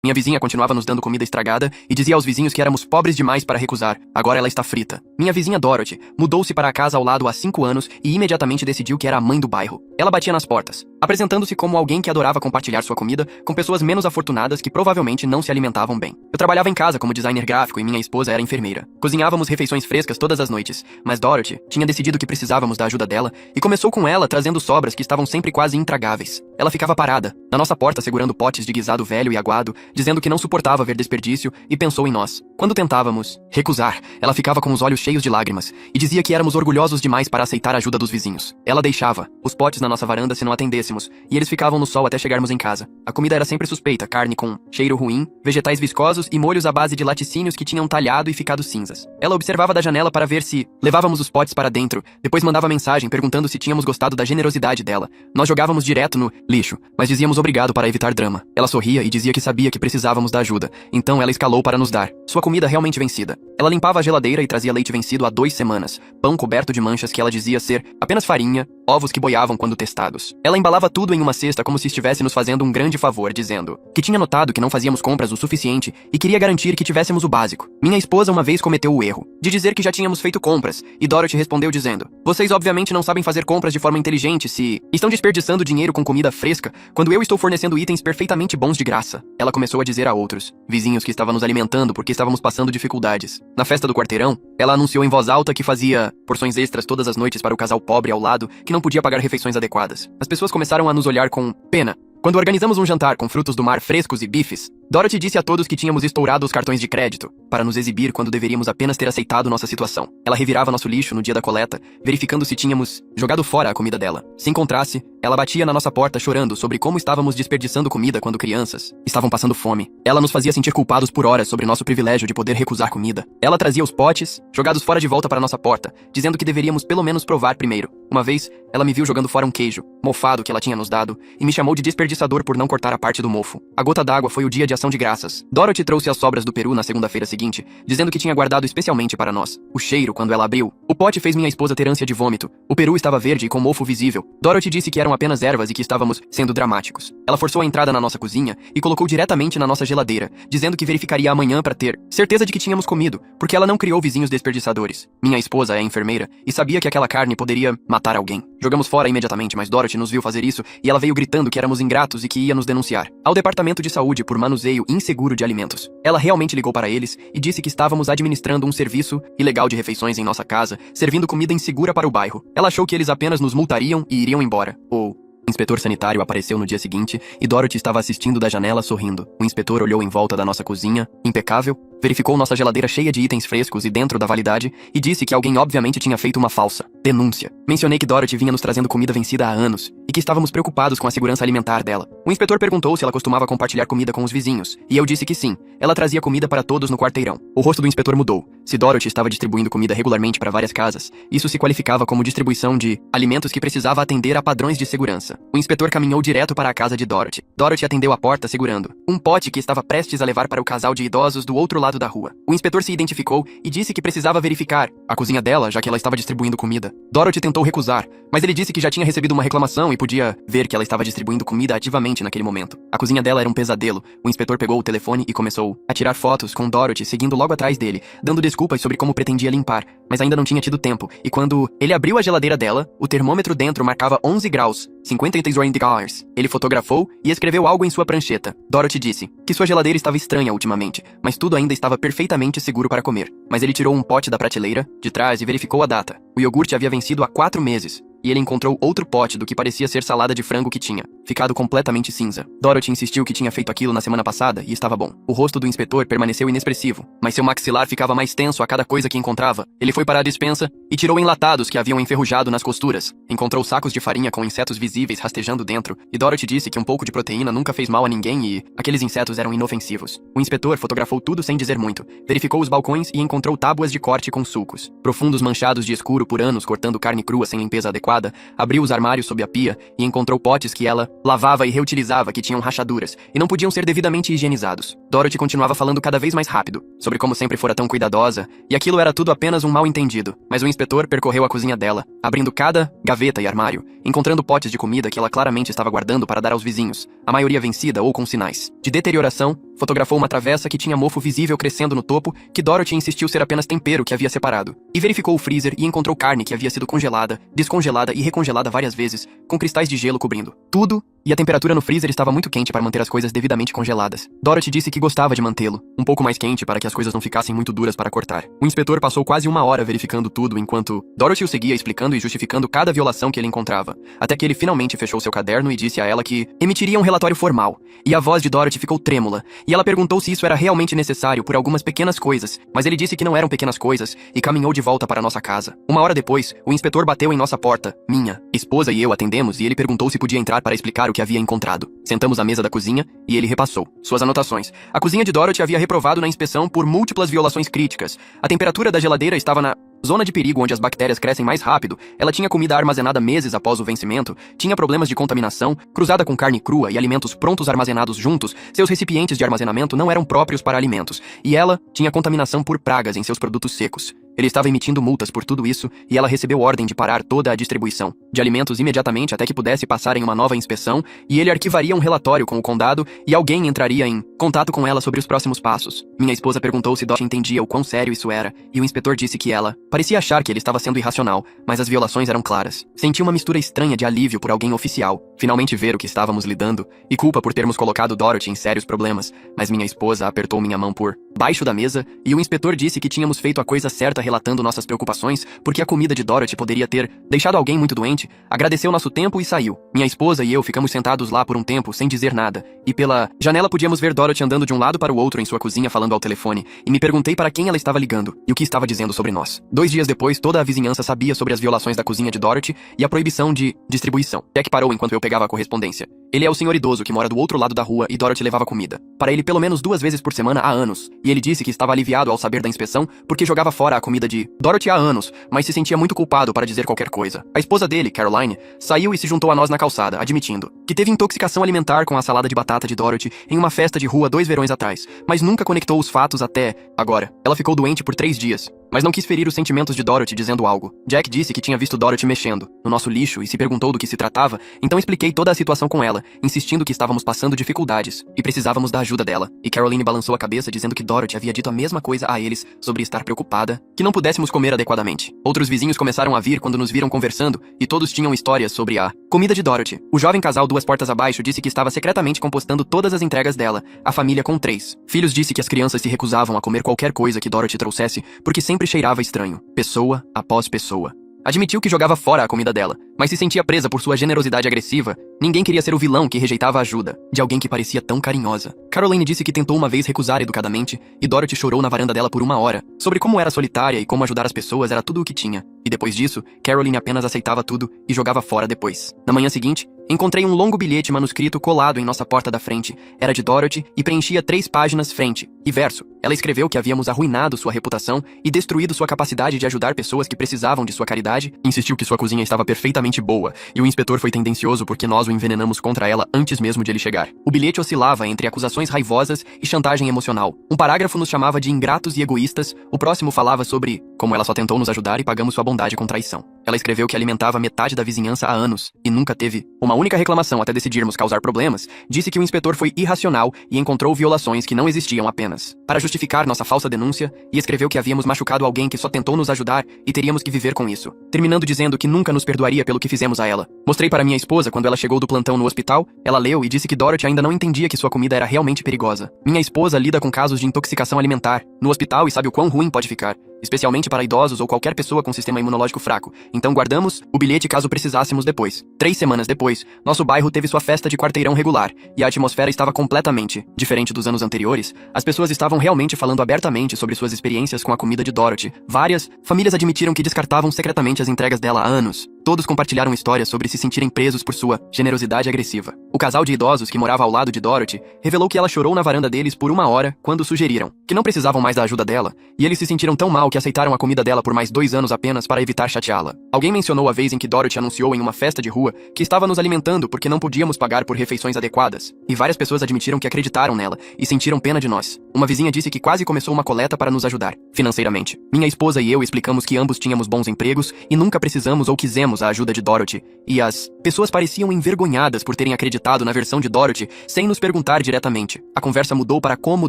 Minha vizinha continuava nos dando comida estragada e dizia aos vizinhos que éramos pobres demais para recusar. Agora ela está frita. Minha vizinha Dorothy mudou-se para a casa ao lado há 5 anos e imediatamente decidiu que era a mãe do bairro. Ela batia nas portas, apresentando-se como alguém que adorava compartilhar sua comida com pessoas menos afortunadas que provavelmente não se alimentavam bem. Eu trabalhava em casa como designer gráfico e minha esposa era enfermeira. Cozinhávamos refeições frescas todas as noites, mas Dorothy tinha decidido que precisávamos da ajuda dela e começou com ela trazendo sobras que estavam sempre quase intragáveis. Ela ficava parada, na nossa porta segurando potes de guisado velho e aguado, dizendo que não suportava ver desperdício e pensou em nós. Quando tentávamos recusar, ela ficava com os olhos cheios de lágrimas e dizia que éramos orgulhosos demais para aceitar a ajuda dos vizinhos. Ela deixava os potes na nossa varanda se não atendêssemos e eles ficavam no sol até chegarmos em casa. A comida era sempre suspeita, carne com cheiro ruim, vegetais viscosos e molhos à base de laticínios que tinham talhado e ficado cinzas. Ela observava da janela para ver se levávamos os potes para dentro, depois mandava mensagem perguntando se tínhamos gostado da generosidade dela. Nós jogávamos direto no lixo, mas dizíamos obrigado para evitar drama. Ela sorria e dizia que sabia que precisávamos da ajuda, então ela escalou para nos dar sua comida realmente vencida. Ela limpava a geladeira e trazia leite vencido há 2 semanas, pão coberto de manchas que ela dizia ser apenas farinha, ovos que boiavam quando testados. Ela embalava tudo em uma cesta como se estivesse nos fazendo um grande favor, dizendo que tinha notado que não fazíamos compras o suficiente e queria garantir que tivéssemos o básico. Minha esposa uma vez cometeu o erro de dizer que já tínhamos feito compras, e Dorothy respondeu dizendo: "Vocês obviamente não sabem fazer compras de forma inteligente se estão desperdiçando dinheiro com comida fresca, quando eu estou fornecendo itens perfeitamente bons de graça." Ela começou a dizer a outros vizinhos que estavam nos alimentando porque estávamos passando dificuldades. Na festa do quarteirão, ela anunciou em voz alta que fazia porções extras todas as noites para o casal pobre ao lado que não podia pagar refeições adequadas. As pessoas começaram a nos olhar com pena. Quando organizamos um jantar com frutos do mar frescos e bifes, Dorothy disse a todos que tínhamos estourado os cartões de crédito para nos exibir quando deveríamos apenas ter aceitado nossa situação. Ela revirava nosso lixo no dia da coleta, verificando se tínhamos jogado fora a comida dela. Se encontrasse, ela batia na nossa porta chorando sobre como estávamos desperdiçando comida quando crianças estavam passando fome. Ela nos fazia sentir culpados por horas sobre nosso privilégio de poder recusar comida. Ela trazia os potes, jogados fora de volta para nossa porta, dizendo que deveríamos pelo menos provar primeiro. Uma vez, ela me viu jogando fora um queijo, mofado que ela tinha nos dado, e me chamou de desperdiçador por não cortar a parte do mofo. A gota d'água foi o dia de ação de graças. Dorothy trouxe as sobras do peru na segunda-feira seguinte, dizendo que tinha guardado especialmente para nós. O cheiro, quando ela abriu, o pote fez minha esposa ter ânsia de vômito. O peru estava verde e com mofo visível. Dorothy disse que eram apenas ervas e que estávamos sendo dramáticos. Ela forçou a entrada na nossa cozinha e colocou diretamente na nossa geladeira, dizendo que verificaria amanhã para ter certeza de que tínhamos comido, porque ela não criou vizinhos desperdiçadores. Minha esposa é enfermeira e sabia que aquela carne poderia matar alguém. Jogamos fora imediatamente, mas Dorothy nos viu fazer isso e ela veio gritando que éramos ingratos e que ia nos denunciar ao Departamento de Saúde por manuseio inseguro de alimentos. Ela realmente ligou para eles e disse que estávamos administrando um serviço ilegal de refeições em nossa casa, servindo comida insegura para o bairro. Ela achou que eles apenas nos multariam e iriam embora. O inspetor sanitário apareceu no dia seguinte e Dorothy estava assistindo da janela sorrindo. O inspetor olhou em volta da nossa cozinha, impecável, verificou nossa geladeira cheia de itens frescos e dentro da validade e disse que alguém obviamente tinha feito uma falsa denúncia. Mencionei que Dorothy vinha nos trazendo comida vencida há anos e que estávamos preocupados com a segurança alimentar dela. O inspetor perguntou se ela costumava compartilhar comida com os vizinhos e eu disse que sim. Ela trazia comida para todos no quarteirão. O rosto do inspetor mudou. Se Dorothy estava distribuindo comida regularmente para várias casas, isso se qualificava como distribuição de alimentos que precisava atender a padrões de segurança. O inspetor caminhou direto para a casa de Dorothy. Dorothy atendeu a porta segurando um pote que estava prestes a levar para o casal de idosos do outro lado da rua. O inspetor se identificou e disse que precisava verificar a cozinha dela, já que ela estava distribuindo comida. Dorothy tentou recusar, mas ele disse que já tinha recebido uma reclamação e podia ver que ela estava distribuindo comida ativamente naquele momento. A cozinha dela era um pesadelo. O inspetor pegou o telefone e começou a tirar fotos com Dorothy seguindo logo atrás dele, dando desculpas sobre como pretendia limpar, mas ainda não tinha tido tempo. E quando ele abriu a geladeira dela, o termômetro dentro marcava 11 graus, 53 degrees. Ele fotografou e escreveu algo em sua prancheta. Dorothy disse que sua geladeira estava estranha ultimamente, mas tudo ainda estava perfeitamente seguro para comer. Mas ele tirou um pote da prateleira de trás e verificou a data. O iogurte havia vencido há 4 meses. E ele encontrou outro pote do que parecia ser salada de frango que tinha ficado completamente cinza. Dorothy insistiu que tinha feito aquilo na semana passada e estava bom. O rosto do inspetor permaneceu inexpressivo, mas seu maxilar ficava mais tenso a cada coisa que encontrava. Ele foi para a despensa e tirou enlatados que haviam enferrujado nas costuras. Encontrou sacos de farinha com insetos visíveis rastejando dentro, e Dorothy disse que um pouco de proteína nunca fez mal a ninguém e aqueles insetos eram inofensivos. O inspetor fotografou tudo sem dizer muito. Verificou os balcões e encontrou tábuas de corte com sulcos profundos manchados de escuro por anos cortando carne crua sem limpeza adequada. Abriu os armários sob a pia e encontrou potes que ela lavava e reutilizava que tinham rachaduras e não podiam ser devidamente higienizados. Dorothy continuava falando cada vez mais rápido, sobre como sempre fora tão cuidadosa, e aquilo era tudo apenas um mal-entendido. Mas o inspetor percorreu a cozinha dela, abrindo cada gaveta e armário, encontrando potes de comida que ela claramente estava guardando para dar aos vizinhos, a maioria vencida ou com sinais de deterioração, fotografou uma travessa que tinha mofo visível crescendo no topo, que Dorothy insistiu ser apenas tempero que havia separado. E verificou o freezer e encontrou carne que havia sido congelada, descongelada e recongelada várias vezes, com cristais de gelo cobrindo tudo, e a temperatura no freezer estava muito quente para manter as coisas devidamente congeladas. Dorothy disse que gostava de mantê-lo, um pouco mais quente para que as coisas não ficassem muito duras para cortar. O inspetor passou quase uma hora verificando tudo enquanto Dorothy o seguia explicando e justificando cada violação que ele encontrava, até que ele finalmente fechou seu caderno e disse a ela que emitiria um relatório formal. E a voz de Dorothy ficou trêmula, e ela perguntou se isso era realmente necessário por algumas pequenas coisas, mas ele disse que não eram pequenas coisas e caminhou de volta para nossa casa. Uma hora depois, o inspetor bateu em nossa porta. Minha esposa e eu atendemos e ele perguntou se podia entrar para explicar o que havia encontrado. Sentamos à mesa da cozinha e ele repassou suas anotações. A cozinha de Dorothy havia reprovado na inspeção por múltiplas violações críticas. A temperatura da geladeira estava na zona de perigo onde as bactérias crescem mais rápido, ela tinha comida armazenada meses após o vencimento, tinha problemas de contaminação, cruzada com carne crua e alimentos prontos armazenados juntos, seus recipientes de armazenamento não eram próprios para alimentos, e ela tinha contaminação por pragas em seus produtos secos. Ele estava emitindo multas por tudo isso e ela recebeu ordem de parar toda a distribuição de alimentos imediatamente até que pudesse passar em uma nova inspeção e ele arquivaria um relatório com o condado e alguém entraria em contato com ela sobre os próximos passos. Minha esposa perguntou se Dorothy entendia o quão sério isso era e o inspetor disse que ela parecia achar que ele estava sendo irracional, mas as violações eram claras. Senti uma mistura estranha de alívio por alguém oficial, finalmente ver o que estávamos lidando, e culpa por termos colocado Dorothy em sérios problemas, mas minha esposa apertou minha mão por baixo da mesa e o inspetor disse que tínhamos feito a coisa certa relatando nossas preocupações porque a comida de Dorothy poderia ter deixado alguém muito doente, agradeceu nosso tempo e saiu. Minha esposa e eu ficamos sentados lá por um tempo sem dizer nada, e pela janela podíamos ver Dorothy andando de um lado para o outro em sua cozinha falando ao telefone, e me perguntei para quem ela estava ligando e o que estava dizendo sobre nós. 2 dias depois, toda a vizinhança sabia sobre as violações da cozinha de Dorothy e a proibição de distribuição. Jack parou enquanto eu pegava a correspondência. Ele é o senhor idoso que mora do outro lado da rua e Dorothy levava comida para ele pelo menos 2 vezes por semana há anos, e ele disse que estava aliviado ao saber da inspeção porque jogava fora a comida de Dorothy há anos, mas se sentia muito culpado para dizer qualquer coisa. A esposa dele, Caroline, saiu e se juntou a nós na calçada, admitindo que teve intoxicação alimentar com a salada de batata de Dorothy em uma festa de rua 2 verões atrás, mas nunca conectou os fatos até agora. Ela ficou doente por 3 dias, mas não quis ferir os sentimentos de Dorothy dizendo algo. Jack disse que tinha visto Dorothy mexendo no nosso lixo e se perguntou do que se tratava, então expliquei toda a situação com ela, insistindo que estávamos passando dificuldades e precisávamos da ajuda dela. E Caroline balançou a cabeça dizendo que Dorothy havia dito a mesma coisa a eles sobre estar preocupada, que não pudéssemos comer adequadamente. Outros vizinhos começaram a vir quando nos viram conversando e todos tinham histórias sobre a comida de Dorothy. O jovem casal 2 portas abaixo disse que estava secretamente compostando todas as entregas dela. A família com 3 filhos disse que as crianças se recusavam a comer qualquer coisa que Dorothy trouxesse porque sempre cheirava estranho, pessoa após pessoa. Admitiu que jogava fora a comida dela, mas se sentia presa por sua generosidade agressiva. Ninguém queria ser o vilão que rejeitava a ajuda de alguém que parecia tão carinhosa. Caroline disse que tentou uma vez recusar educadamente, e Dorothy chorou na varanda dela por 1 hora, sobre como era solitária e como ajudar as pessoas era tudo o que tinha. E depois disso, Caroline apenas aceitava tudo e jogava fora depois. Na manhã seguinte, encontrei um longo bilhete manuscrito colado em nossa porta da frente. Era de Dorothy e preenchia 3 páginas frente e verso. Ela escreveu que havíamos arruinado sua reputação e destruído sua capacidade de ajudar pessoas que precisavam de sua caridade. Insistiu que sua cozinha estava perfeitamente boa, e o inspetor foi tendencioso porque nós o envenenamos contra ela antes mesmo de ele chegar. O bilhete oscilava entre acusações raivosas e chantagem emocional. Um parágrafo nos chamava de ingratos e egoístas, o próximo falava sobre como ela só tentou nos ajudar e pagamos sua bondade com traição. Ela escreveu que alimentava metade da vizinhança há anos e nunca teve uma única reclamação até decidirmos causar problemas. Disse que o inspetor foi irracional e encontrou violações que não existiam apenas para justificar nossa falsa denúncia, e escreveu que havíamos machucado alguém que só tentou nos ajudar e teríamos que viver com isso, terminando dizendo que nunca nos perdoaria pelo que fizemos a ela. Mostrei para minha esposa quando ela chegou do plantão no hospital. Ela leu e disse que Dorothy ainda não entendia que sua comida era realmente perigosa. Minha esposa lida com casos de intoxicação alimentar no hospital e sabe o quão ruim pode ficar, especialmente para idosos ou qualquer pessoa com sistema imunológico fraco. Então guardamos o bilhete caso precisássemos depois. 3 semanas depois, nosso bairro teve sua festa de quarteirão regular, e a atmosfera estava completamente diferente dos anos anteriores. As pessoas estavam realmente falando abertamente sobre suas experiências com a comida de Dorothy. Várias famílias admitiram que descartavam secretamente as entregas dela há anos. Todos compartilharam histórias sobre se sentirem presos por sua generosidade agressiva. O casal de idosos que morava ao lado de Dorothy revelou que ela chorou na varanda deles por 1 hora quando sugeriram que não precisavam mais da ajuda dela, e eles se sentiram tão mal que aceitaram a comida dela por mais 2 anos apenas para evitar chateá-la. Alguém mencionou a vez em que Dorothy anunciou em uma festa de rua que estava nos alimentando porque não podíamos pagar por refeições adequadas, e várias pessoas admitiram que acreditaram nela e sentiram pena de nós. Uma vizinha disse que quase começou uma coleta para nos ajudar financeiramente. Minha esposa e eu explicamos que ambos tínhamos bons empregos e nunca precisamos ou quisemos agradecemos a ajuda de Dorothy, e as pessoas pareciam envergonhadas por terem acreditado na versão de Dorothy sem nos perguntar diretamente. A conversa mudou para como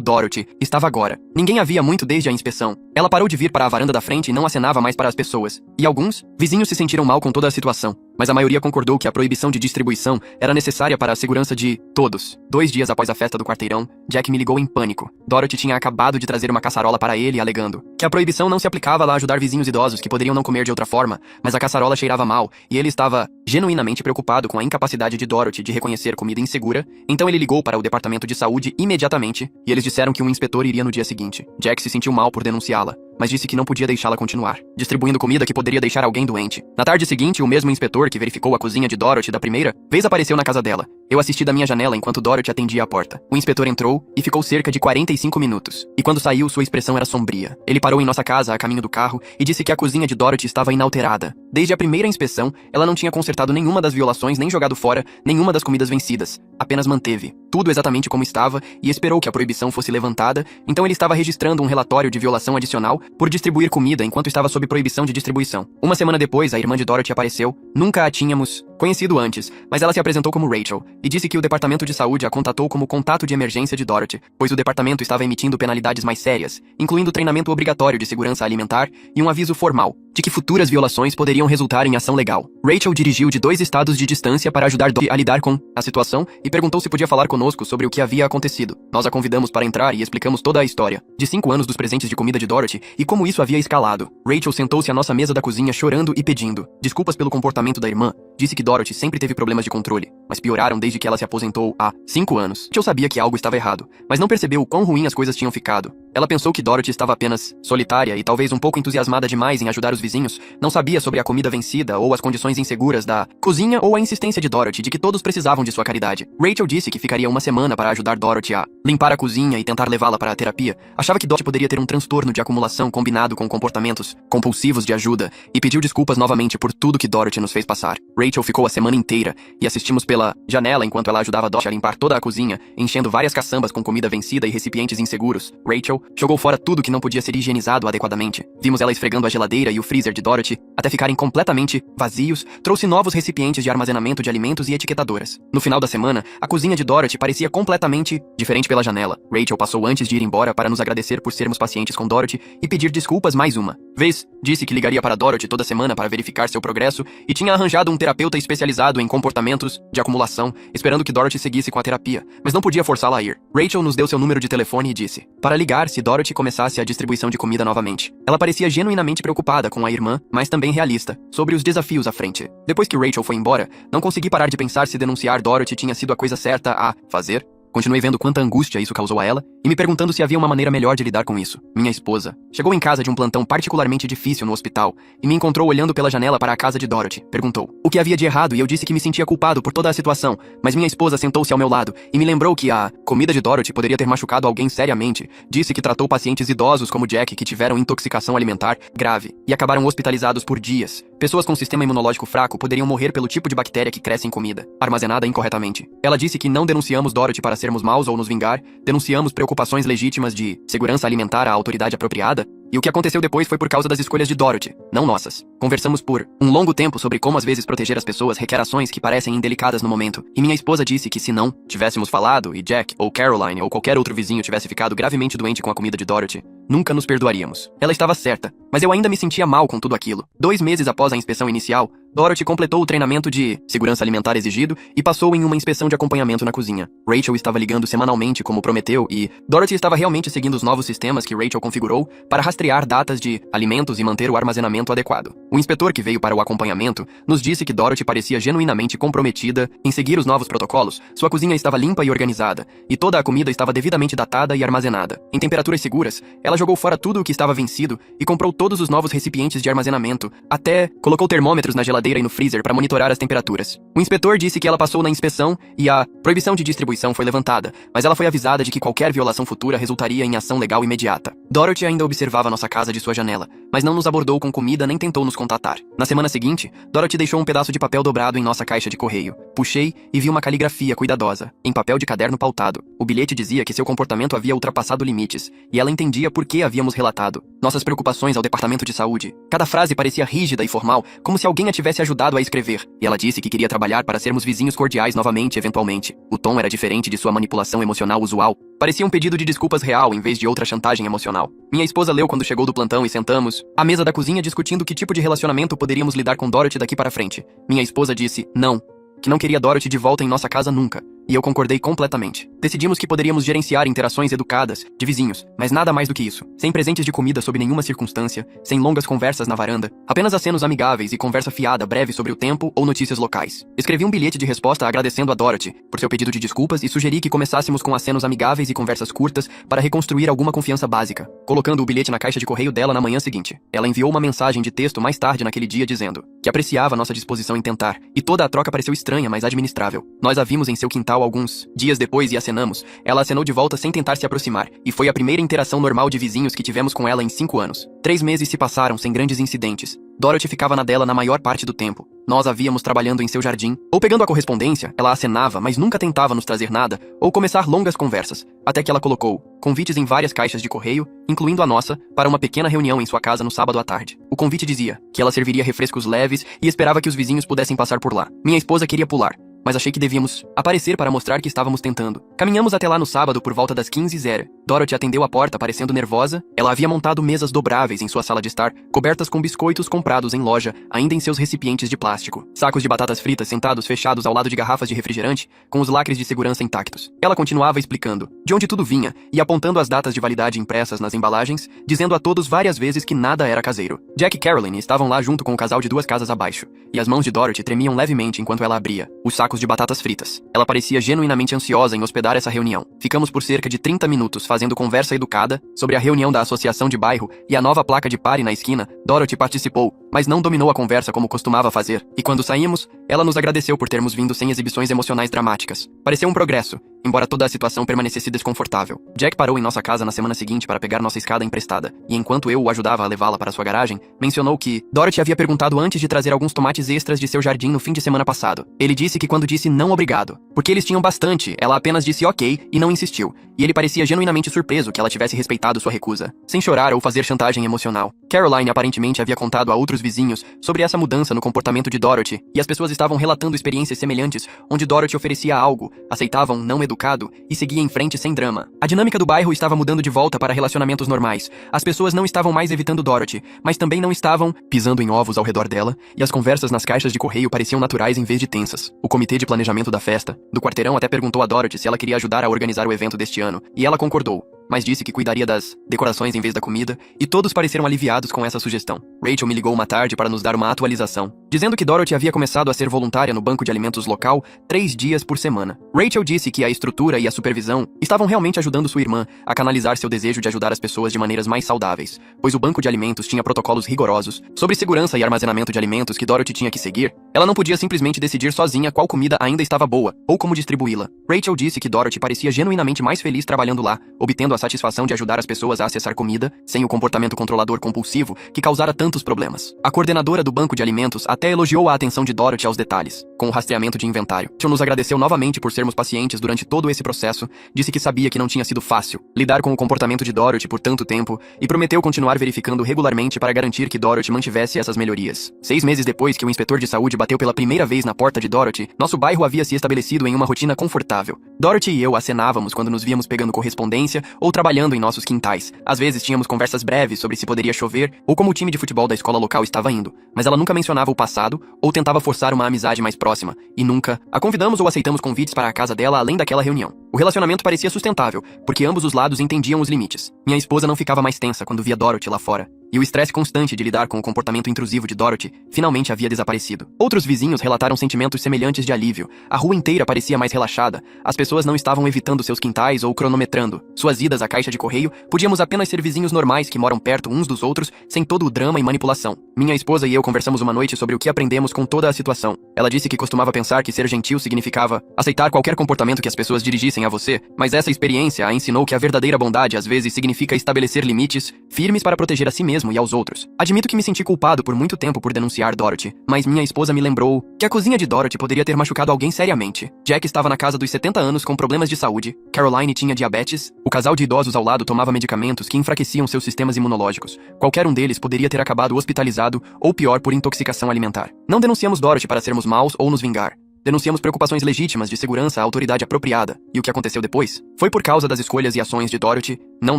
Dorothy estava agora. Ninguém a via muito desde a inspeção. Ela parou de vir para a varanda da frente e não acenava mais para as pessoas. E alguns vizinhos se sentiram mal com toda a situação, mas a maioria concordou que a proibição de distribuição era necessária para a segurança de todos. 2 dias após a festa do quarteirão, Jack me ligou em pânico. Dorothy tinha acabado de trazer uma caçarola para ele, alegando que a proibição não se aplicava a ajudar vizinhos idosos que poderiam não comer de outra forma, mas a caçarola cheirava mal, e ele estava genuinamente preocupado com a incapacidade de Dorothy de reconhecer comida insegura. Então ele ligou para o departamento de saúde imediatamente, e eles disseram que um inspetor iria no dia seguinte. Jack se sentiu mal por denunciá-la, mas disse que não podia deixá-la continuar, distribuindo comida que poderia deixar alguém doente. Na tarde seguinte, o mesmo inspetor que verificou a cozinha de Dorothy da primeira vez apareceu na casa dela. Eu assisti da minha janela enquanto Dorothy atendia a porta. O inspetor entrou e ficou cerca de 45 minutos. E quando saiu, sua expressão era sombria. Ele parou em nossa casa a caminho do carro e disse que a cozinha de Dorothy estava inalterada. Desde a primeira inspeção, ela não tinha consertado nenhuma das violações nem jogado fora nenhuma das comidas vencidas. Apenas manteve tudo exatamente como estava e esperou que a proibição fosse levantada. Então ele estava registrando um relatório de violação adicional por distribuir comida enquanto estava sob proibição de distribuição. Uma semana depois, a irmã de Dorothy apareceu. Nunca a tínhamos conhecido antes, mas ela se apresentou como Rachel e disse que o departamento de saúde a contatou como contato de emergência de Dorothy, pois o departamento estava emitindo penalidades mais sérias, incluindo treinamento obrigatório de segurança alimentar e um aviso formal de que futuras violações poderiam resultar em ação legal. Rachel dirigiu de 2 estados de distância para ajudar Dorothy a lidar com a situação e perguntou se podia falar conosco sobre o que havia acontecido. Nós a convidamos para entrar e explicamos toda a história de 5 anos dos presentes de comida de Dorothy e como isso havia escalado. Rachel sentou-se à nossa mesa da cozinha chorando e pedindo desculpas pelo comportamento da irmã. Disse que Dorothy sempre teve problemas de controle, mas pioraram desde que ela se aposentou há 5 anos. Rachel sabia que algo estava errado, mas não percebeu o quão ruim as coisas tinham ficado. Ela pensou que Dorothy estava apenas solitária e talvez um pouco entusiasmada demais em ajudar os vizinhos. Não sabia sobre a comida vencida ou as condições inseguras da cozinha ou a insistência de Dorothy de que todos precisavam de sua caridade. Rachel disse que ficaria uma semana para ajudar Dorothy a limpar a cozinha e tentar levá-la para a terapia. Achava que Dorothy poderia ter um transtorno de acumulação combinado com comportamentos compulsivos de ajuda e pediu desculpas novamente por tudo que Dorothy nos fez passar. Rachel ficou a semana inteira e assistimos pela janela enquanto ela ajudava Dorothy a limpar toda a cozinha, enchendo várias caçambas com comida vencida e recipientes inseguros. Rachel jogou fora tudo que não podia ser higienizado adequadamente. Vimos ela esfregando a geladeira e o freezer de Dorothy até ficarem completamente vazios, trouxe novos recipientes de armazenamento de alimentos e etiquetadoras. No final da semana, a cozinha de Dorothy parecia completamente diferente pela janela. Rachel passou antes de ir embora para nos agradecer por sermos pacientes com Dorothy e pedir desculpas mais uma vez. Disse que ligaria para Dorothy toda semana para verificar seu progresso e tinha arranjado um terapeuta especializado em comportamentos de acumulação, esperando que Dorothy seguisse com a terapia, mas não podia forçá-la a ir. Rachel nos deu seu número de telefone e disse para ligar se Dorothy começasse a distribuição de comida novamente. Ela parecia genuinamente preocupada com a irmã, mas também realista, sobre os desafios à frente. Depois que Rachel foi embora, não consegui parar de pensar se denunciar Dorothy tinha sido a coisa certa a fazer. Continuei vendo quanta angústia isso causou a ela e me perguntando se havia uma maneira melhor de lidar com isso. Minha esposa chegou em casa de um plantão particularmente difícil no hospital e me encontrou olhando pela janela para a casa de Dorothy. Perguntou o que havia de errado e eu disse que me sentia culpado por toda a situação, mas minha esposa sentou-se ao meu lado e me lembrou que a comida de Dorothy poderia ter machucado alguém seriamente. Disse que tratou pacientes idosos como Jack que tiveram intoxicação alimentar grave e acabaram hospitalizados por dias. Pessoas com sistema imunológico fraco poderiam morrer pelo tipo de bactéria que cresce em comida, armazenada incorretamente. Ela disse que não denunciamos Dorothy para sermos maus ou nos vingar, denunciamos preocupações legítimas de segurança alimentar à autoridade apropriada, e o que aconteceu depois foi por causa das escolhas de Dorothy, não nossas. Conversamos por um longo tempo sobre como às vezes proteger as pessoas requer ações que parecem indelicadas no momento, e minha esposa disse que se não tivéssemos falado e Jack, ou Caroline, ou qualquer outro vizinho tivesse ficado gravemente doente com a comida de Dorothy, nunca nos perdoaríamos. Ela estava certa, mas eu ainda me sentia mal com tudo aquilo. 2 meses após a inspeção inicial, Dorothy completou o treinamento de segurança alimentar exigido e passou em uma inspeção de acompanhamento na cozinha. Rachel estava ligando semanalmente como prometeu e Dorothy estava realmente seguindo os novos sistemas que Rachel configurou para rastrear datas de alimentos e manter o armazenamento adequado. O inspetor que veio para o acompanhamento nos disse que Dorothy parecia genuinamente comprometida em seguir os novos protocolos. Sua cozinha estava limpa e organizada, e toda a comida estava devidamente datada e armazenada. Em temperaturas seguras, ela jogou fora tudo o que estava vencido e comprou todos os novos recipientes de armazenamento, até colocou termômetros na geladeira e no freezer para monitorar as temperaturas. O inspetor disse que ela passou na inspeção e a proibição de distribuição foi levantada, mas ela foi avisada de que qualquer violação futura resultaria em ação legal imediata. Dorothy ainda observava nossa casa de sua janela, mas não nos abordou com comida nem tentou nos contatar. Na semana seguinte, Dorothy deixou um pedaço de papel dobrado em nossa caixa de correio. Puxei e vi uma caligrafia cuidadosa, em papel de caderno pautado. O bilhete dizia que seu comportamento havia ultrapassado limites, e ela entendia por que havíamos relatado nossas preocupações ao departamento de saúde. Cada frase parecia rígida e formal, como se alguém a tivesse ajudado a escrever. E ela disse que queria trabalhar para sermos vizinhos cordiais novamente, eventualmente. O tom era diferente de sua manipulação emocional usual. Parecia um pedido de desculpas real em vez de outra chantagem emocional. Minha esposa leu quando chegou do plantão e sentamos à mesa da cozinha discutindo que tipo de relacionamento poderíamos lidar com Dorothy daqui para frente. Minha esposa disse, não, que não queria Dorothy de volta em nossa casa nunca. E eu concordei completamente. Decidimos que poderíamos gerenciar interações educadas, de vizinhos, mas nada mais do que isso. Sem presentes de comida sob nenhuma circunstância, sem longas conversas na varanda, apenas acenos amigáveis e conversa fiada breve sobre o tempo ou notícias locais. Escrevi um bilhete de resposta agradecendo a Dorothy por seu pedido de desculpas e sugeri que começássemos com acenos amigáveis e conversas curtas para reconstruir alguma confiança básica, colocando o bilhete na caixa de correio dela na manhã seguinte. Ela enviou uma mensagem de texto mais tarde naquele dia dizendo que apreciava nossa disposição em tentar, e toda a troca pareceu estranha, mas administrável. Nós a vimos em seu quintal alguns dias depois e acenamos. Ela acenou de volta sem tentar se aproximar, e foi a primeira interação normal de vizinhos que tivemos com ela em 5 anos. 3 meses se passaram sem grandes incidentes. Dorothy ficava na dela na maior parte do tempo. Nós a víamos trabalhando em seu jardim, ou pegando a correspondência, ela acenava, mas nunca tentava nos trazer nada, ou começar longas conversas, até que ela colocou convites em várias caixas de correio, incluindo a nossa, para uma pequena reunião em sua casa no sábado à tarde. O convite dizia que ela serviria refrescos leves e esperava que os vizinhos pudessem passar por lá. Minha esposa queria pular, mas achei que devíamos aparecer para mostrar que estávamos tentando. Caminhamos até lá no sábado por volta das 15h. Dorothy atendeu a porta parecendo nervosa. Ela havia montado mesas dobráveis em sua sala de estar, cobertas com biscoitos comprados em loja, ainda em seus recipientes de plástico. Sacos de batatas fritas sentados fechados ao lado de garrafas de refrigerante, com os lacres de segurança intactos. Ela continuava explicando de onde tudo vinha e apontando as datas de validade impressas nas embalagens, dizendo a todos várias vezes que nada era caseiro. Jack e Caroline estavam lá junto com o casal de 2 casas abaixo, e as mãos de Dorothy tremiam levemente enquanto ela abria os sacos de batatas fritas. Ela parecia genuinamente ansiosa em hospedar essa reunião. Ficamos por cerca de 30 minutos fazendo conversa educada sobre a reunião da associação de bairro e a nova placa de pare na esquina. Dorothy participou, mas não dominou a conversa como costumava fazer. E quando saímos, ela nos agradeceu por termos vindo sem exibições emocionais dramáticas. Pareceu um progresso, embora toda a situação permanecesse desconfortável. Jack parou em nossa casa na semana seguinte para pegar nossa escada emprestada, e enquanto eu o ajudava a levá-la para sua garagem, mencionou que Dorothy havia perguntado antes de trazer alguns tomates extras de seu jardim no fim de semana passado. Ele disse que quando disse não obrigado, porque eles tinham bastante, ela apenas disse ok e não insistiu, e ele parecia genuinamente surpreso que ela tivesse respeitado sua recusa, sem chorar ou fazer chantagem emocional. Caroline aparentemente havia contado a outros vizinhos sobre essa mudança no comportamento de Dorothy, e as pessoas estavam relatando experiências semelhantes, onde Dorothy oferecia algo, aceitava um não educado e seguia em frente sem drama. A dinâmica do bairro estava mudando de volta para relacionamentos normais. As pessoas não estavam mais evitando Dorothy, mas também não estavam pisando em ovos ao redor dela, e as conversas nas caixas de correio pareciam naturais em vez de tensas. O comitê de planejamento da festa do quarteirão até perguntou a Dorothy se ela queria ajudar a organizar o evento deste ano, e ela concordou, mas disse que cuidaria das decorações em vez da comida, e todos pareceram aliviados com essa sugestão. Rachel me ligou uma tarde para nos dar uma atualização, dizendo que Dorothy havia começado a ser voluntária no banco de alimentos local 3 dias por semana. Rachel disse que a estrutura e a supervisão estavam realmente ajudando sua irmã a canalizar seu desejo de ajudar as pessoas de maneiras mais saudáveis, pois o banco de alimentos tinha protocolos rigorosos sobre segurança e armazenamento de alimentos que Dorothy tinha que seguir. Ela não podia simplesmente decidir sozinha qual comida ainda estava boa, ou como distribuí-la. Rachel disse que Dorothy parecia genuinamente mais feliz trabalhando lá, obtendo a satisfação de ajudar as pessoas a acessar comida, sem o comportamento controlador compulsivo que causara tantos problemas. A coordenadora do banco de alimentos até elogiou a atenção de Dorothy aos detalhes, com o rastreamento de inventário. Rachel nos agradeceu novamente por sermos pacientes durante todo esse processo, disse que sabia que não tinha sido fácil lidar com o comportamento de Dorothy por tanto tempo e prometeu continuar verificando regularmente para garantir que Dorothy mantivesse essas melhorias. 6 meses depois que o inspetor de saúde bateu pela primeira vez na porta de Dorothy, nosso bairro havia se estabelecido em uma rotina confortável. Dorothy e eu acenávamos quando nos víamos pegando correspondência ou trabalhando em nossos quintais. Às vezes tínhamos conversas breves sobre se poderia chover ou como o time de futebol da escola local estava indo, mas ela nunca mencionava o passado ou tentava forçar uma amizade mais próxima, e nunca a convidamos ou aceitamos convites para a casa dela além daquela reunião. O relacionamento parecia sustentável, porque ambos os lados entendiam os limites. Minha esposa não ficava mais tensa quando via Dorothy lá fora, e o estresse constante de lidar com o comportamento intrusivo de Dorothy finalmente havia desaparecido. Outros vizinhos relataram sentimentos semelhantes de alívio. A rua inteira parecia mais relaxada, as pessoas não estavam evitando seus quintais ou cronometrando suas idas à caixa de correio, podíamos apenas ser vizinhos normais que moram perto uns dos outros, sem todo o drama e manipulação. Minha esposa e eu conversamos uma noite sobre o que aprendemos com toda a situação. Ela disse que costumava pensar que ser gentil significava aceitar qualquer comportamento que as pessoas dirigissem a você, mas essa experiência a ensinou que a verdadeira bondade às vezes significa estabelecer limites firmes para proteger a si mesmo e aos outros. Admito que me senti culpado por muito tempo por denunciar Dorothy, mas minha esposa me lembrou que a cozinha de Dorothy poderia ter machucado alguém seriamente. Jack estava na casa dos 70 anos com problemas de saúde, Caroline tinha diabetes, o casal de idosos ao lado tomava medicamentos que enfraqueciam seus sistemas imunológicos. Qualquer um deles poderia ter acabado hospitalizado ou pior por intoxicação alimentar. Não denunciamos Dorothy para sermos maus ou nos vingar. Denunciamos preocupações legítimas de segurança à autoridade apropriada. E o que aconteceu depois? Foi por causa das escolhas e ações de Dorothy, não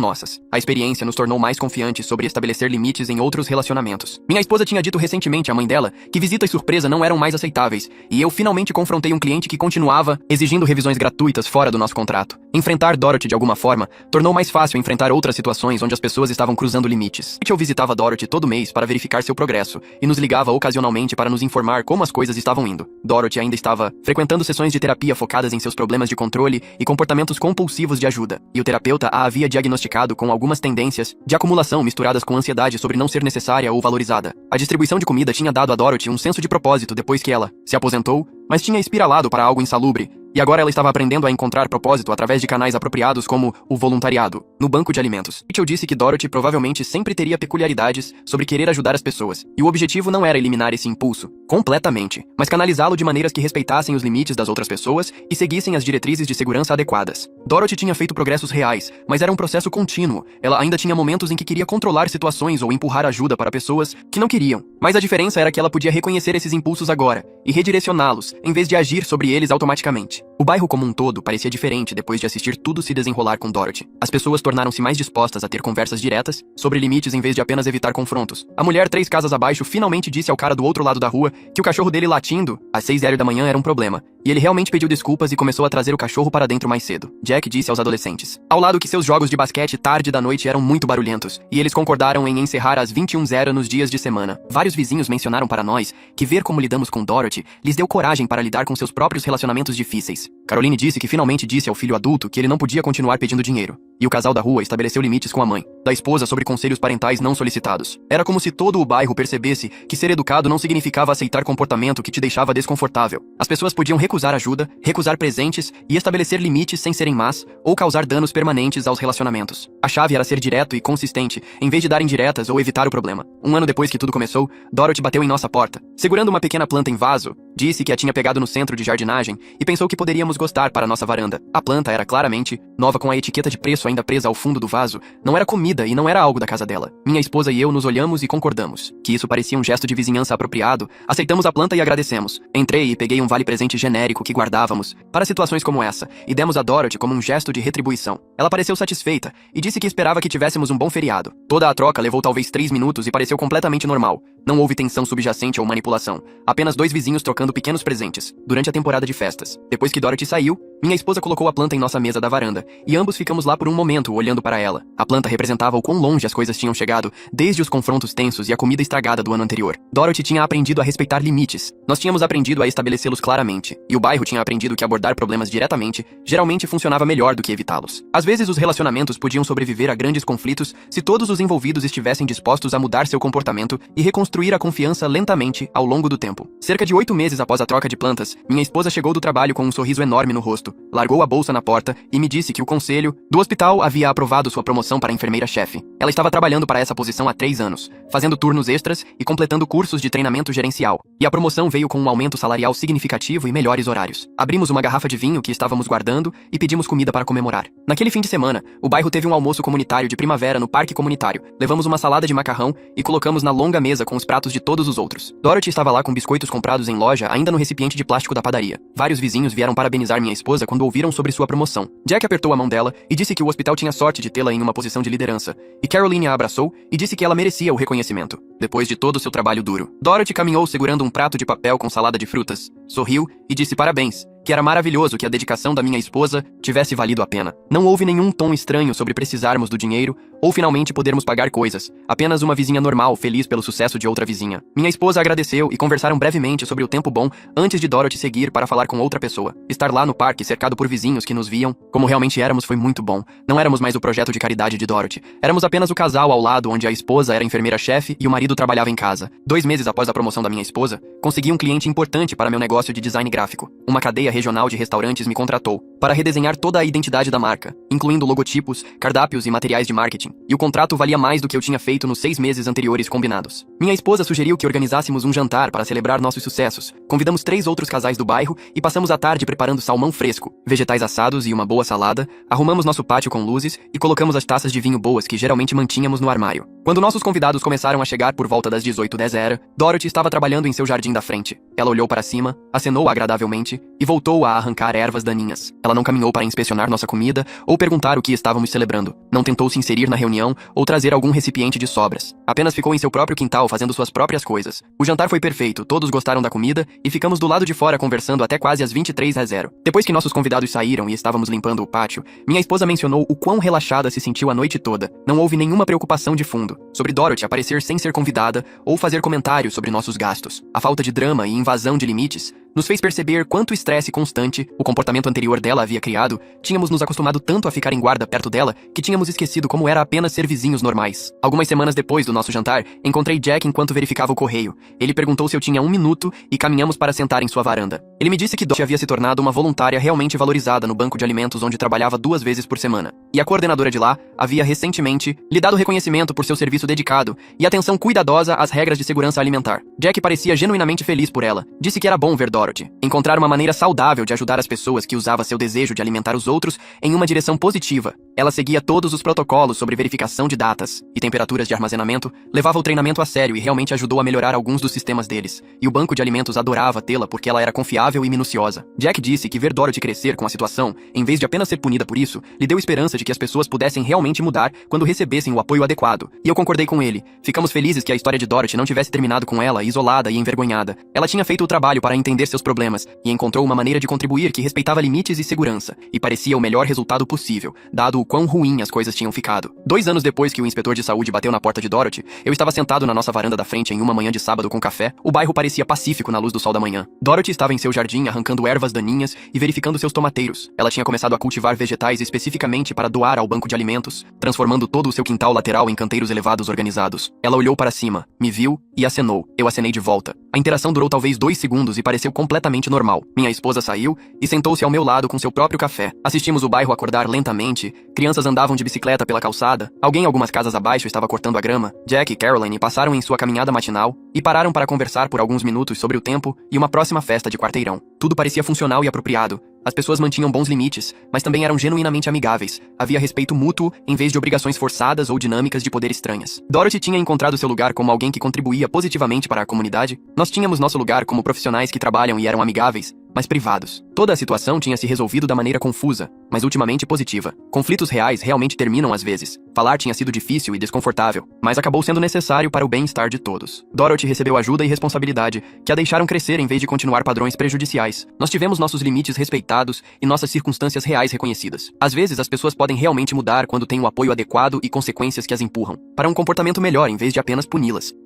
nossas. A experiência nos tornou mais confiantes sobre estabelecer limites em outros relacionamentos. Minha esposa tinha dito recentemente à mãe dela que visitas surpresa não eram mais aceitáveis, e eu finalmente confrontei um cliente que continuava exigindo revisões gratuitas fora do nosso contrato. Enfrentar Dorothy de alguma forma tornou mais fácil enfrentar outras situações onde as pessoas estavam cruzando limites. Eu visitava Dorothy todo mês para verificar seu progresso, e nos ligava ocasionalmente para nos informar como as coisas estavam indo. Dorothy ainda estava frequentando sessões de terapia focadas em seus problemas de controle e comportamentos compulsivos de ajuda, e o terapeuta a havia diagnosticado com algumas tendências de acumulação misturadas com ansiedade sobre não ser necessária ou valorizada. A distribuição de comida tinha dado a Dorothy um senso de propósito depois que ela se aposentou, mas tinha espiralado para algo insalubre, e agora ela estava aprendendo a encontrar propósito através de canais apropriados como o voluntariado, no banco de alimentos. Rachel disse que Dorothy provavelmente sempre teria peculiaridades sobre querer ajudar as pessoas, e o objetivo não era eliminar esse impulso, completamente, mas canalizá-lo de maneiras que respeitassem os limites das outras pessoas e seguissem as diretrizes de segurança adequadas. Dorothy tinha feito progressos reais, mas era um processo contínuo. Ela ainda tinha momentos em que queria controlar situações ou empurrar ajuda para pessoas que não queriam, mas a diferença era que ela podia reconhecer esses impulsos agora e redirecioná-los, em vez de agir sobre eles automaticamente. O bairro como um todo parecia diferente depois de assistir tudo se desenrolar com Dorothy. As pessoas tornaram-se mais dispostas a ter conversas diretas sobre limites em vez de apenas evitar confrontos. A mulher 3 casas abaixo finalmente disse ao cara do outro lado da rua que o cachorro dele latindo às 6h da manhã era um problema, e ele realmente pediu desculpas e começou a trazer o cachorro para dentro mais cedo. Jack disse aos adolescentes ao lado que seus jogos de basquete tarde da noite eram muito barulhentos, e eles concordaram em encerrar às 21h nos dias de semana. Vários vizinhos mencionaram para nós que ver como lidamos com Dorothy lhes deu coragem para lidar com seus próprios relacionamentos difíceis. Caroline disse que finalmente disse ao filho adulto que ele não podia continuar pedindo dinheiro, e o casal da rua estabeleceu limites com a mãe da esposa sobre conselhos parentais não solicitados. Era como se todo o bairro percebesse que ser educado não significava aceitar comportamento que te deixava desconfortável. As pessoas podiam recusar ajuda, recusar presentes e estabelecer limites sem serem más ou causar danos permanentes aos relacionamentos. A chave era ser direto e consistente, em vez de dar indiretas ou evitar o problema. Um ano depois que tudo começou, Dorothy bateu em nossa porta. Segurando uma pequena planta em vaso, disse que a tinha pegado no centro de jardinagem e pensou que poderíamos gostar para nossa varanda. A planta era claramente nova, com a etiqueta de preço ainda presa ao fundo do vaso. Não era comida e não era algo da casa dela. Minha esposa e eu nos olhamos e concordamos que isso parecia um gesto de vizinhança apropriado. Aceitamos a planta e agradecemos. Entrei e peguei um vale-presente genérico que guardávamos para situações como essa e demos a Dorothy como um gesto de retribuição. Ela pareceu satisfeita e disse que esperava que tivéssemos um bom feriado. Toda a troca levou talvez 3 minutos e pareceu completamente normal. Não houve tensão subjacente ou manipulação. Apenas 2 vizinhos trocando pequenos presentes durante a temporada de festas. Depois que Dorothy saiu, minha esposa colocou a planta em nossa mesa da varanda e ambos ficamos lá por um momento olhando para ela. A planta representava o quão longe as coisas tinham chegado desde os confrontos tensos e a comida estragada do ano anterior. Dorothy tinha aprendido a respeitar limites. Nós tínhamos aprendido a estabelecê-los claramente, e o bairro tinha aprendido que abordar problemas diretamente geralmente funcionava melhor do que evitá-los. Às vezes os relacionamentos podiam sobreviver a grandes conflitos se todos os envolvidos estivessem dispostos a mudar seu comportamento e reconstruir a confiança lentamente ao longo do tempo. Cerca de 8 meses após a troca de plantas, minha esposa chegou do trabalho com um sorriso enorme no rosto, largou a bolsa na porta e me disse que o conselho do hospital havia aprovado sua promoção para enfermeira-chefe. Ela estava trabalhando para essa posição há 3 anos, fazendo turnos extras e completando cursos de treinamento gerencial. E a promoção veio com um aumento salarial significativo e melhores horários. Abrimos uma garrafa de vinho que estávamos guardando e pedimos comida para comemorar. Naquele fim de semana, o bairro teve um almoço comunitário de primavera no parque comunitário. Levamos uma salada de macarrão e colocamos na longa mesa com os pratos de todos os outros. Dorothy estava lá com biscoitos comprados em loja, ainda no recipiente de plástico da padaria. Vários vizinhos vieram parabenizar minha esposa quando ouviram sobre sua promoção. Jack apertou a mão dela e disse que o hospital tinha sorte de tê-la em uma posição de liderança. E Caroline a abraçou e disse que ela merecia o reconhecimento, depois de todo o seu trabalho duro. Dorothy caminhou segurando um prato de papel com salada de frutas, sorriu e disse parabéns. que era maravilhoso que a dedicação da minha esposa tivesse valido a pena. Não houve nenhum tom estranho sobre precisarmos do dinheiro ou finalmente podermos pagar coisas. Apenas uma vizinha normal, feliz pelo sucesso de outra vizinha. Minha esposa agradeceu e conversaram brevemente sobre o tempo bom antes de Dorothy seguir para falar com outra pessoa. Estar lá no parque, cercado por vizinhos que nos viam, como realmente éramos, foi muito bom. Não éramos mais o projeto de caridade de Dorothy. Éramos apenas o casal ao lado onde a esposa era enfermeira-chefe e o marido trabalhava em casa. 2 meses após a promoção da minha esposa, consegui um cliente importante para meu negócio de design gráfico. Uma cadeia regional de restaurantes me contratou para redesenhar toda a identidade da marca, incluindo logotipos, cardápios e materiais de marketing. E o contrato valia mais do que eu tinha feito nos 6 meses anteriores combinados. Minha esposa sugeriu que organizássemos um jantar para celebrar nossos sucessos. Convidamos 3 outros casais do bairro e passamos a tarde preparando salmão fresco, vegetais assados e uma boa salada. Arrumamos nosso pátio com luzes e colocamos as taças de vinho boas que geralmente mantínhamos no armário. Quando nossos convidados começaram a chegar por volta das 18h10, Dorothy estava trabalhando em seu jardim da frente. Ela olhou para cima, acenou agradavelmente e voltou a arrancar ervas daninhas. Ela não caminhou para inspecionar nossa comida ou perguntar o que estávamos celebrando. Não tentou se inserir na reunião ou trazer algum recipiente de sobras. Apenas ficou em seu próprio quintal fazendo suas próprias coisas. O jantar foi perfeito, todos gostaram da comida e ficamos do lado de fora conversando até quase às 23h. Depois que nossos convidados saíram e estávamos limpando o pátio, minha esposa mencionou o quão relaxada se sentiu a noite toda. Não houve nenhuma preocupação de fundo sobre Dorothy aparecer sem ser convidada ou fazer comentários sobre nossos gastos. A falta de drama e invasão de limites nos fez perceber quanto estresse constante o comportamento anterior dela havia criado. Tínhamos nos acostumado tanto a ficar em guarda perto dela que tínhamos esquecido como era apenas ser vizinhos normais. Algumas semanas depois do nosso jantar, encontrei Jack enquanto verificava o correio. Ele perguntou se eu tinha 1 minuto e caminhamos para sentar em sua varanda. Ele me disse que Dorothy havia se tornado uma voluntária realmente valorizada no banco de alimentos onde trabalhava 2 vezes por semana. E a coordenadora de lá havia recentemente lhe dado reconhecimento por seu serviço dedicado e atenção cuidadosa às regras de segurança alimentar. Jack parecia genuinamente feliz por ela. Disse que era bom ver Dorothy encontrar uma maneira saudável de ajudar as pessoas que usava seu desejo de alimentar os outros em uma direção positiva. Ela seguia todos os protocolos sobre verificação de datas e temperaturas de armazenamento, levava o treinamento a sério e realmente ajudou a melhorar alguns dos sistemas deles. E o banco de alimentos adorava tê-la porque ela era confiável e minuciosa. Jack disse que ver Dorothy crescer com a situação, em vez de apenas ser punida por isso, lhe deu esperança de que as pessoas pudessem realmente mudar quando recebessem o apoio adequado. E eu concordei com ele. Ficamos felizes que a história de Dorothy não tivesse terminado com ela isolada e envergonhada. Ela tinha feito o trabalho para entender seus problemas e encontrou uma maneira de contribuir que respeitava limites e segurança, e parecia o melhor resultado possível, dado o quão ruim as coisas tinham ficado. 2 anos depois que o inspetor de saúde bateu na porta de Dorothy, eu estava sentado na nossa varanda da frente em uma manhã de sábado com café. O bairro parecia pacífico na luz do sol da manhã. Dorothy estava em seu jardim arrancando ervas daninhas e verificando seus tomateiros. Ela tinha começado a cultivar vegetais especificamente para doar ao banco de alimentos, transformando todo o seu quintal lateral em canteiros elevados organizados. Ela olhou para cima, me viu e acenou. Eu acenei de volta. A interação durou talvez 2 segundos e pareceu completamente normal. Minha esposa saiu e sentou-se ao meu lado com seu próprio café. Assistimos o bairro acordar lentamente, crianças andavam de bicicleta pela calçada, alguém algumas casas abaixo estava cortando a grama. Jack e Caroline passaram em sua caminhada matinal e pararam para conversar por alguns minutos sobre o tempo e uma próxima festa de quarteirão. Tudo parecia funcional e apropriado. As pessoas mantinham bons limites, mas também eram genuinamente amigáveis. Havia respeito mútuo, em vez de obrigações forçadas ou dinâmicas de poder estranhas. Dorothy tinha encontrado seu lugar como alguém que contribuía positivamente para a comunidade. Nós tínhamos nosso lugar como profissionais que trabalham e eram amigáveis, mas privados. Toda a situação tinha se resolvido da maneira confusa, mas ultimamente positiva. Conflitos reais realmente terminam às vezes. Falar tinha sido difícil e desconfortável, mas acabou sendo necessário para o bem-estar de todos. Dorothy recebeu ajuda e responsabilidade, que a deixaram crescer em vez de continuar padrões prejudiciais. Nós tivemos nossos limites respeitados e nossas circunstâncias reais reconhecidas. Às vezes, as pessoas podem realmente mudar quando têm o apoio adequado e consequências que as empurram para um comportamento melhor em vez de apenas puni-las.